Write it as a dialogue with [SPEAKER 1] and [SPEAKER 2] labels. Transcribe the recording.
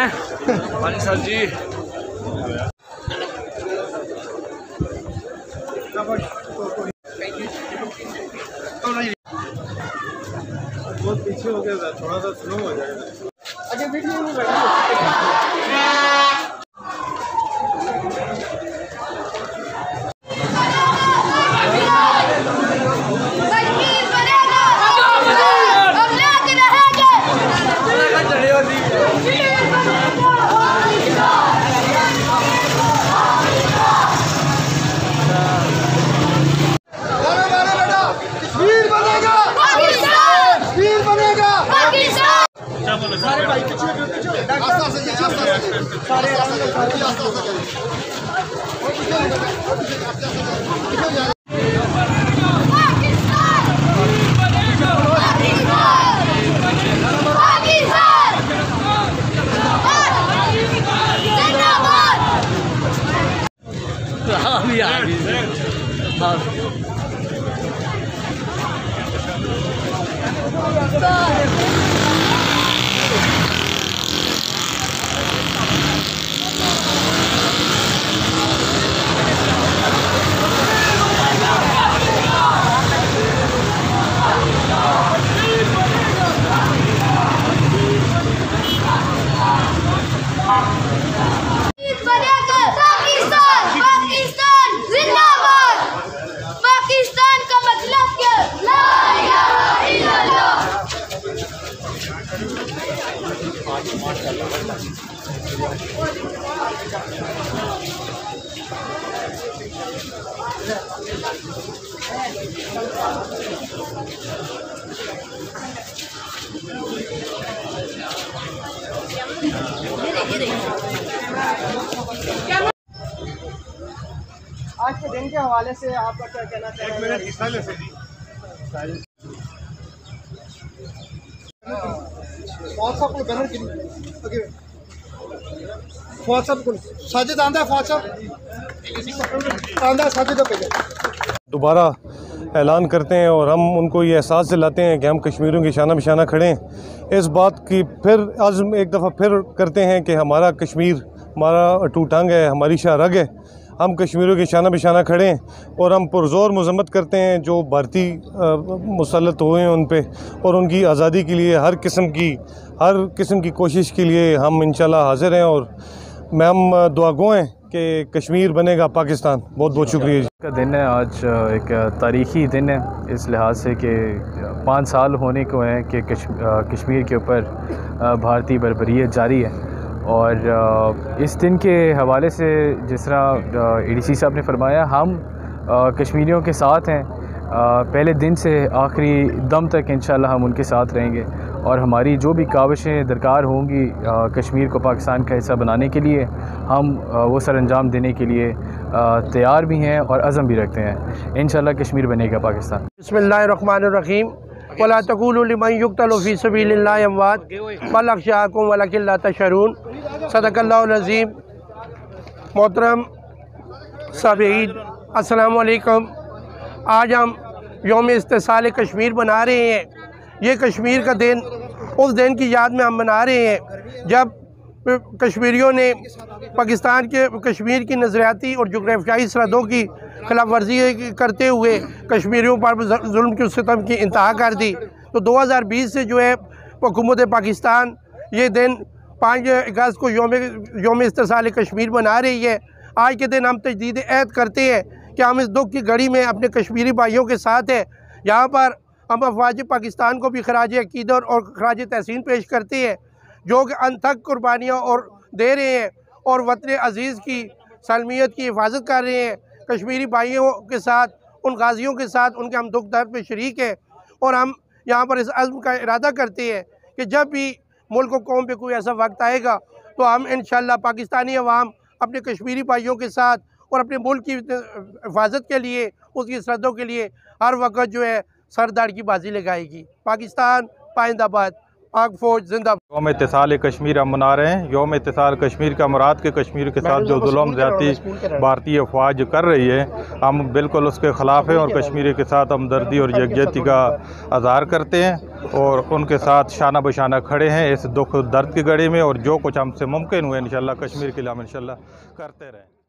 [SPEAKER 1] हैं वाली सर जी।
[SPEAKER 2] बहुत पीछे हो गया था, थोड़ा सा स्लो हो जाएगा। अच्छा वीडियो में सारे भाई आज के दिन के हवाले से आपका क्या कहना चाहिए?
[SPEAKER 3] दोबारा ऐलान करते हैं और हम उनको ये एहसास दिलाते हैं कि हम कश्मीरियों की शाना बिशाना खड़े हैं। इस बात की फिर आज़म एक दफ़ा फिर करते हैं कि हमारा कश्मीर हमारा अटूट अंग है, हमारी शाहरग है। हम कश्मीरियों की शाना बिशाना खड़े हैं और हम पुरज़ोर मज़म्मत करते हैं जो भारतीय मुसल्लत हुए हैं उन पे, और उनकी आज़ादी के लिए हर किस्म की कोशिश के लिए हम इंशाल्लाह हाज़िर हैं। और मैं हम दुआगो हैं कि कश्मीर बनेगा पाकिस्तान। बहुत बहुत शुक्रिया।
[SPEAKER 4] का दिन है आज, एक तारीख़ी दिन है इस लिहाज से कि 5 साल होने को हैं कि कश्मीर के ऊपर भारतीय बर्बरियत जारी है। और इस दिन के हवाले से जिस तरह ADC साहब ने फरमाया, हम कश्मीरियों के साथ हैं पहले दिन से आखिरी दम तक। इंशाल्लाह हम उनके साथ रहेंगे और हमारी जो भी काविशें दरकार होंगी कश्मीर को पाकिस्तान का हिस्सा बनाने के लिए, हम वो सर अंजाम देने के लिए तैयार भी हैं और अज़म भी रखते हैं। इंशाल्लाह कश्मीर बनेगा पाकिस्तान।
[SPEAKER 5] बिस्मिल्लाहिर्रहमानिर्रहीम। वला तक़ूलू लिमन युक़्तलू फ़ी सबीलिल्लाहि अमवात बल अहयाकुम वलकिन ला तशऊरून। सदक़ल्लाहुल अज़ीम। मोहतरम साबिईन, अस्सलामु अलैकुम। आज हम यौम इस्तिसाल कश्मीर मना रहे हैं। ये कश्मीर का दिन उस दिन की याद में हम मना रहे हैं जब कश्मीरियों ने पाकिस्तान के कश्मीर की नज़रियाती और जोग्राफियाई सरहदों की खिलाफ वर्जी करते हुए कश्मीरियों पर जुल्म की सितम की इंतहा कर दी। तो 2020 से जो है हुकूमत पाकिस्तान ये दिन 5 अगस्त को यौम इस्तिसाल कश्मीर मना रही है। आज के दिन हम तजदीद अहद करते हैं कि हम इस दुख की घड़ी में अपने कश्मीरी भाइयों के साथ हैं। यहाँ पर हम अफवाज पाकिस्तान को भी खराज अकीदत और खराज तहसीन पेश करते हैं जो कि अनथक कुर्बानियाँ और दे रहे हैं और वतन अज़ीज़ की सलमियत की हिफाजत कर रहे हैं। कश्मीरी भाइयों के साथ, उन गाजियों के साथ उनके हम दुख दर्द में शरीक हैं। और हम यहाँ पर इस अज़्म का इरादा करते हैं कि जब भी मुल्क और कौम पे कोई ऐसा वक्त आएगा तो हम इंशाअल्लाह पाकिस्तानी अवाम अपने कश्मीरी भाइयों के साथ और अपने मुल्क की हिफाजत के लिए, उसकी सरहदों के लिए हर वक्त जो है सरदार की बाजी लगाएगी। पाकिस्तान पाइंदाबाद। पाक फौज जिंदा।
[SPEAKER 1] योम इत्तिसाल कश्मीर हम मना रहे हैं। योम इत्तिसाल कश्मीर का मुराद के कश्मीर के साथ जो जुल्म ज़्यादती भारतीय अफवाज कर रही है, हम बिल्कुल उसके ख़िलाफ़ हैं और कश्मीर के साथ हमदर्दी और यकजहती का इज़हार करते हैं और उनके साथ शाना बशाना खड़े हैं इस दुख दर्द की घड़ी में। और जो कुछ हमसे मुमकिन हुए इंशाअल्लाह कश्मीर के लिए हम इंशाअल्लाह करते रहें।